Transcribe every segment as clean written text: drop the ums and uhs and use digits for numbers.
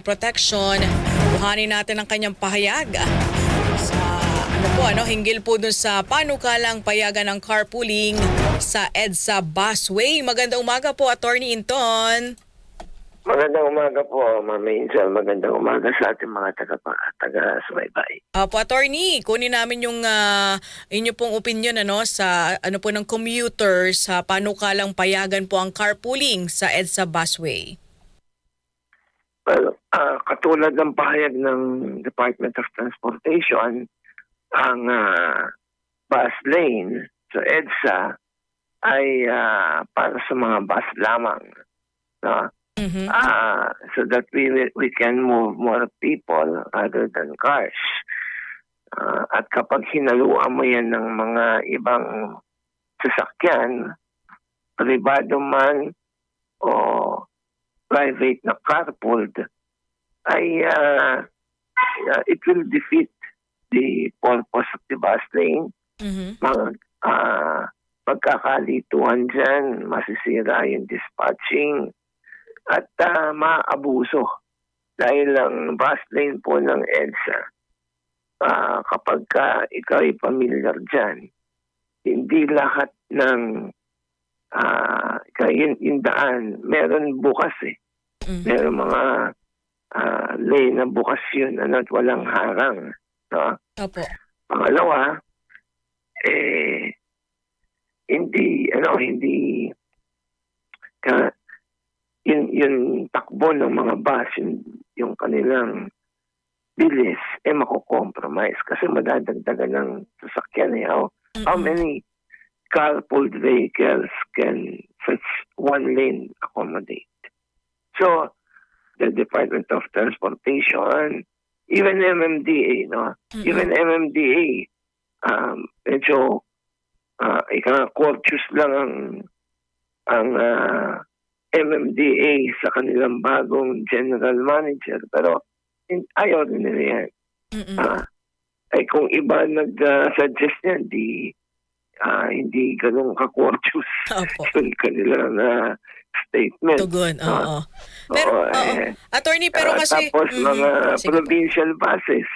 Protection. Kuhanin natin ang kanyang pahayag sa hinggil po dun sa panukalang payagan ng carpooling sa EDSA Busway. Magandang umaga po, Attorney Inton. Magandang umaga po, Ma'am Angel. Magandang umaga sa ating mga taga-subaybay. Po, Attorney, kunin namin yung inyo pong opinion sa po ng commuter sa panukalang payagan po ang carpooling sa EDSA Busway. Well, katulad ng pahayag ng Department of Transportation, ang bus lane sa EDSA ay para sa mga bus lamang. No? Mm-hmm. So that we can move more people other than cars. At kapag hinaluan mo yan ng mga ibang sasakyan, privado man o private na carpooled, ay it will defeat the purpose of the bus lane. Mm-hmm. Pagkakalituhan dyan, masisira yung dispatching at maabuso. Dahil ang bus lane po ng EDSA, kapag ikaw ay familiar dyan, hindi lahat ng yung daan, meron bukas eh. Mm-hmm. Meron mga lane na bukas yun at walang harang. No? Opo. Pangalawa, hindi yung takbo ng mga bus, yung kanilang bilis, mako-compromise kasi madadagdagan ng sasakyan eh. How many carpooled vehicles can such one lane accommodate? So, the Department of Transportation, even MMDA, no? Mm-hmm. Even MMDA, medyo courteous lang ang MMDA sa kanilang bagong general manager, pero ayaw rin nila yan. Ay kung iba nag-suggest yan, hindi ganun ka-courteous yung kanilang statement. Tugon, oo. Pero, Attorney, pero kasi... Tapos mga provincial buses,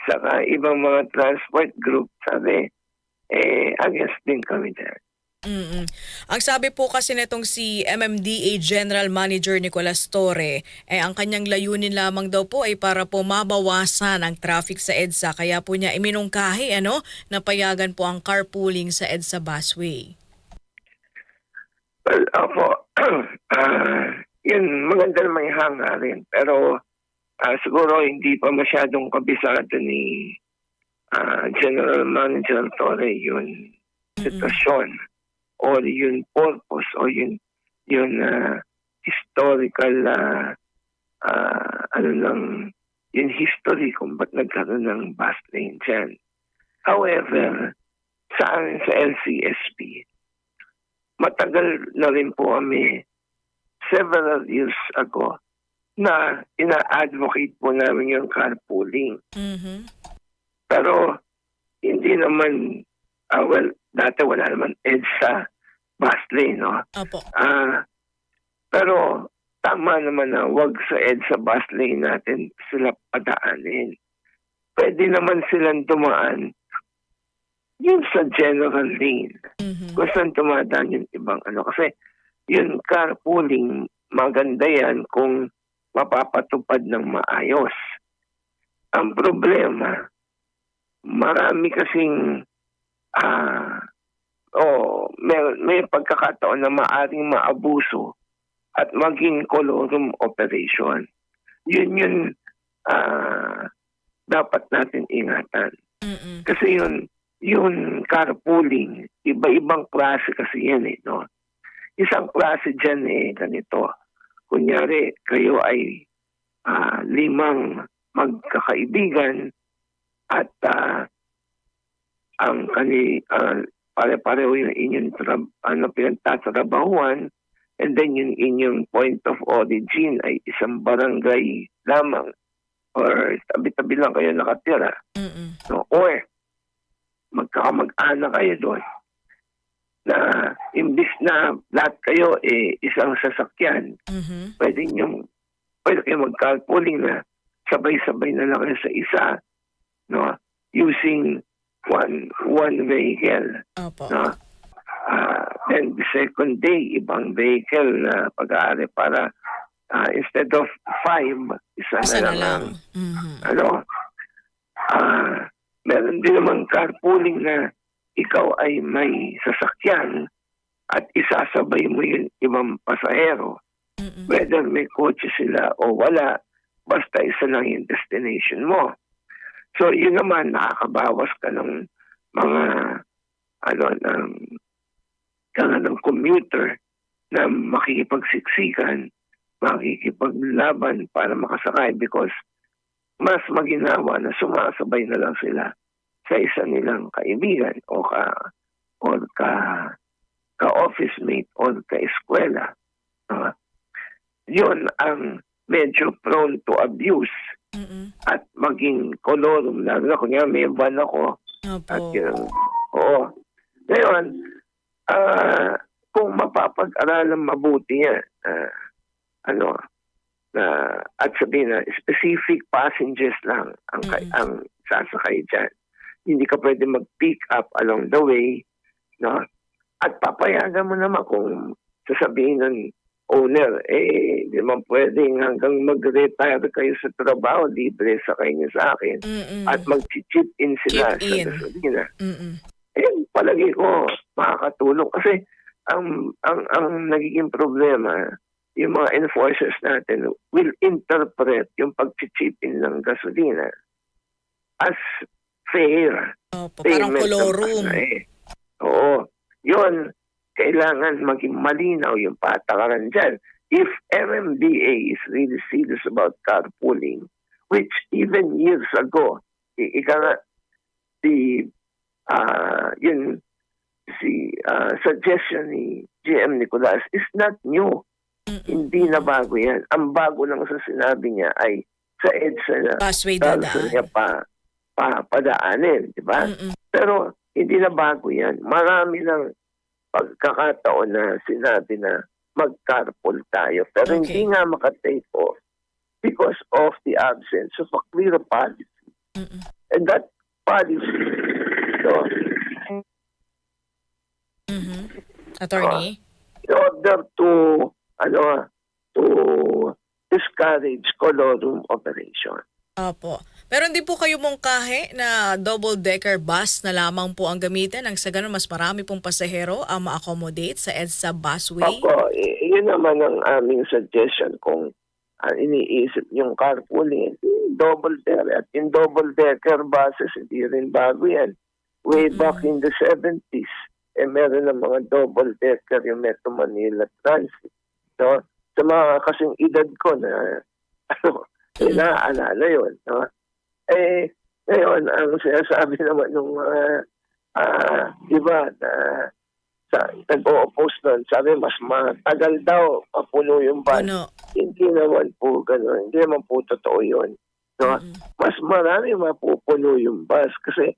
saka ibang mga transport group, sabi, against din kami dyan. Ang sabi po kasi nitong si MMDA General Manager Nicolas Torre, ang kanyang layunin lamang daw po ay para po mabawasan ang traffic sa EDSA. Kaya po niya iminungkahi na payagan po ang carpooling sa EDSA Busway. Well, yun, maganda naman yung hangarin. Pero siguro hindi pa masyadong kabisado ni General Manager Torre yung sitwasyon or yung purpose o yung historical yung history kung ba't nagkaroon ng bus lane dyan. However, sa amin sa LCSP, matagal na rin po kami several years ago na ina-advocate po namin yung carpooling. Mm-hmm. Pero hindi naman, dati wala naman EDSA bus lane, no? Opo. Pero tama naman na wag sa EDSA bus lane natin sila padaanin. Pwede naman silang dumaan yun sa general lane. Mm-hmm. Kung saan tumadaan yung ibang kasi yun carpooling, maganda yan kung mapapatupad ng maayos. Ang problema, marami kasing may pagkakataon na maaring maabuso at maging colorum operation. Yun dapat natin ingatan. Mm-mm. Kasi yun carpooling, iba-ibang klase kasi yan no? Isang klase dyan ganito. Kunyari, kayo ay 5 magkakaibigan at ang pare-pareho yung inyong pinagtatrabahuan, and then yung inyong point of origin ay isang barangay lamang or tabi-tabi lang kayo nakatira. So, or magkakamag-anak kayo doon na imbis na lahat kayo isang sasakyan, pwede pwede kayo mag-carpooling na sabay-sabay na lang kayo sa isa, no? Using one vehicle, Opo. no? Then the second day, ibang vehicle na pag-aari para instead of 5, isa Isa na na lang. lang. Mhm. Ano? Meron din naman carpooling na ikaw ay may sasakyan at isasabay mo yung ibang pasahero. Mm-mm. Whether may kotse sila o wala, basta isa lang yung destination mo. So yun naman, nakakabawas ka ng mga ng commuter na makikipagsiksikan, makikipaglaban para makasakay because mas maginawa na sumasabay na lang sila sa isa nilang kaibigan o ka-office mate o ka-eskwela. Yun ang medyo prone to abuse Mm-mm. at maging kolorum. Lalo na kunya may van ako at Opo. yun. Oo. Ngayon, kung mapapag-aralan mabuti yan, at sabihin na specific passengers lang ang sasakay dyan. Hindi ka pwede mag-pick up along the way, no? At papayagan mo naman kung sasabihin ng owner, di man pwedeng hanggang mag-retire kayo sa trabaho, libre sakay niyo sa akin. Mm-mm. At mag-chip in sila Chip in. sa gasolina. Mm-mm. Palagi ko makakatulong kasi ang nagiging problema, yung mga enforcers natin will interpret yung pag-chip in ng gasolina as fair. Opo, parang payment ng kolorum. pasahero. Oo. Yun, kailangan maging malinaw yung patakaran dyan. If MMDA is really serious about carpooling, which even years ago, suggestion ni GM Nicolas is not new. Mm-mm. Hindi na bago yan. Ang bago lang sa sinabi niya ay sa EDSA na Busway gusto niya dadaan. padaanin, di ba? Mm-mm. Pero hindi na bago yan. Marami ng pagkakataon na sinabi na mag-carpool tayo. Pero Okay. hindi nga makatake off because of the absence of a clear policy. Mm-mm. And that policy, so, Mhm. Attorney? in order to discourage colorum operation. Opo. Pero hindi po kayo mungkahi na double-decker bus na lamang po ang gamitin nang sa ganun mas marami pong pasahero ang ma-accommodate sa EDSA busway? Opo, yun naman ang aming suggestion kung iniisip yung carpooling. Double-decker. At yung double-decker buses, hindi rin bago yan. Way back in the 70s, meron ng mga double-decker yung Metro Manila Transit. So, sa mga kasing edad ko na, naaalala yun. No? Ngayon, ang sinasabi naman ng mga, iba na nag-o-oppose nun, sabi mas matagal daw mapuno yung bus. Puno. Hindi naman po gano'n. Hindi naman po totoo yun. No? Mas marami mapupuno yung bus kasi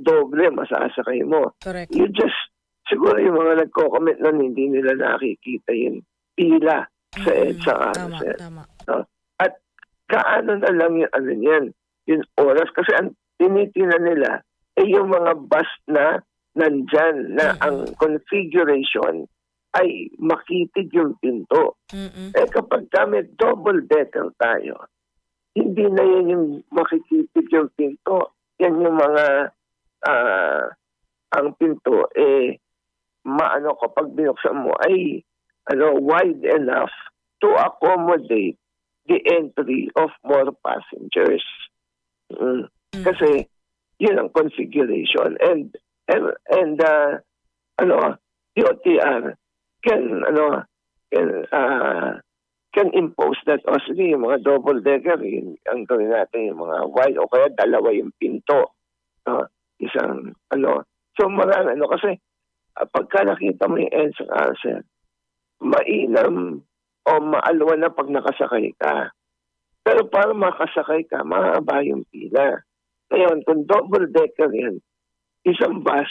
doble masasakay mo. Correct. You just, siguro yung mga nagko-comment nun, hindi nila nakikita yung pila sa EDSA. Tama. At kaano na lang yung oras. Kasi ang tinitingnan nila ay yung mga bus na nandyan na ang configuration ay makitid yung pinto. Mm-mm. Kapag kami double-decker tayo, hindi na yan yung makikitid yung pinto. Yan yung mga ang pinto kapag binuksan mo ay wide enough to accommodate the entry of more passengers. Kasi yun ang configuration and DOTR can impose that. Sige, yung mga double decker, ang gawin natin yung mga wide o kaya dalawa yung pinto. Isang so marami kasi pagka nakita mo yung EDSA Council, mainam o maalwa na pag nakasakay ka. Pero para makasakay ka, mahaba yung pila. Ngayon, kung double-decker yan, isang bus,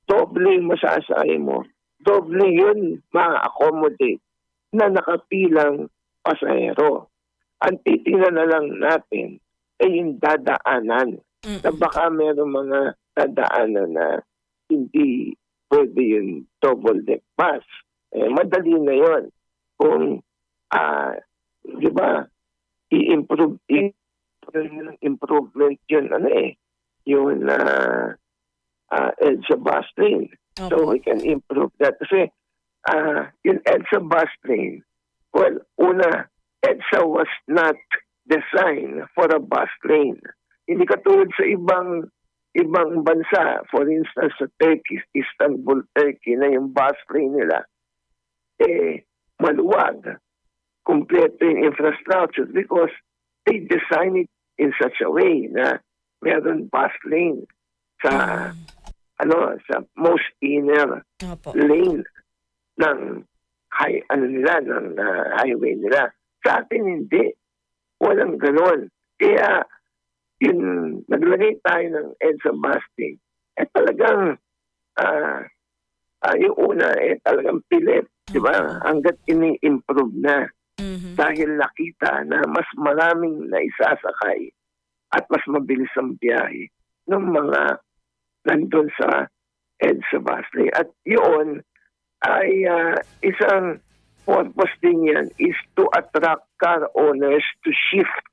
doble yung masasakay mo, doble yun ma-accommodate na nakapilang pasahero. Ang titingnan na lang natin ay yung dadaanan. Na baka meron mga dadaanan na hindi pwede yung double deck bus. Madali na yon. Kung, di ba, improvement yun, yung EDSA bus lane. So we can improve that. Kasi yung EDSA bus lane, well, una, EDSA was not designed for a bus lane. Hindi katulad sa ibang bansa, for instance sa Turkey, Istanbul, Turkey, na yung bus lane nila, maluwag, kompleto yung infrastructure because they design it in such a way na meron bus lane sa sa most inner lane ng highway nila. Sa atin hindi. Walang ganon. Kaya yun, naglagay tayo ng EDSA bus lane. Talagang yung una talagang pilit, di ba? Hanggat ini-improve na. Dahil nakita na mas maraming naisasakay at mas mabilis ang biyahe ng mga nandun sa EDSA bus lane. At yun ay isang purpose din yan is to attract car owners to shift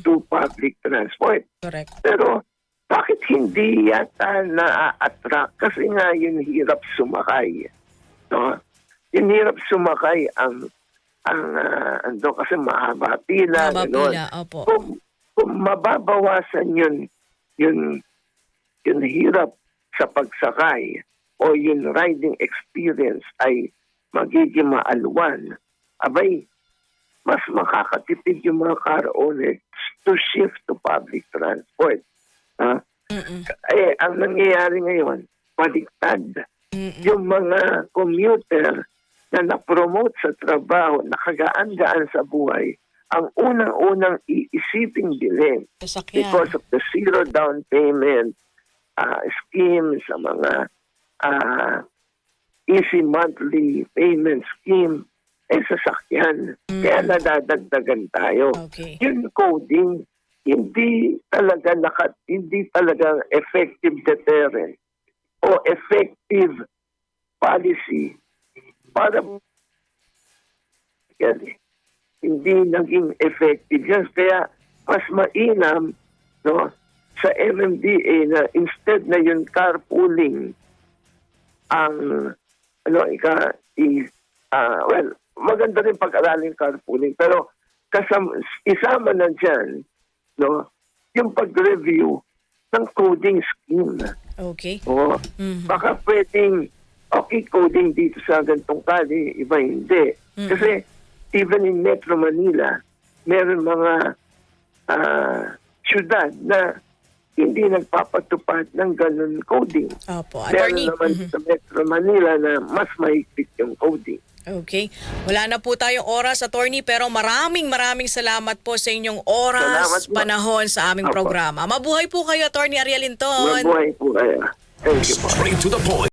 to public transport. Correct. Pero bakit hindi yata na-attract? Kasi nga yung hirap sumakay. No? Yung hirap sumakay ang kasi mahaba pila. Mahaba pila, opo. Kung mababawasan yung hirap sa pagsakay o yung riding experience ay magiging maalwan, abay, mas makakatipid yung mga car owners to shift to public transport. Ang nangyayari ngayon, baliktad. Yung mga commuter na na-promote sa trabaho, nakagaan-gaan sa buhay, ang unang-unang iisiping bilhin because of the zero down payment scheme sa mga easy monthly payment scheme, sasakyan. Kaya nadadagdagan tayo. Okay. Yung coding, hindi talaga effective deterrent o effective policy para hindi naging effective yan. Kaya mas mainam sa MMDA na instead na yung carpooling ang maganda rin pag-aralin carpooling pero isama na dyan yung pag-review ng coding scheme. Okay. Baka pwedeng coding dito sa gantong kali, iba hindi. Kasi even in Metro Manila, meron mga syudad na hindi nagpapatupad ng ganun coding. Opo. Meron Attorney. naman sa Metro Manila na mas mahigpit yung coding. Okay. Wala na po tayong oras, attorney, pero maraming salamat po sa inyong oras, Salamat po. panahon sa aming Opo. programa. Mabuhay po kayo, attorney Ariel Linton. Mabuhay po kayo. Thank you po. Straight to the point.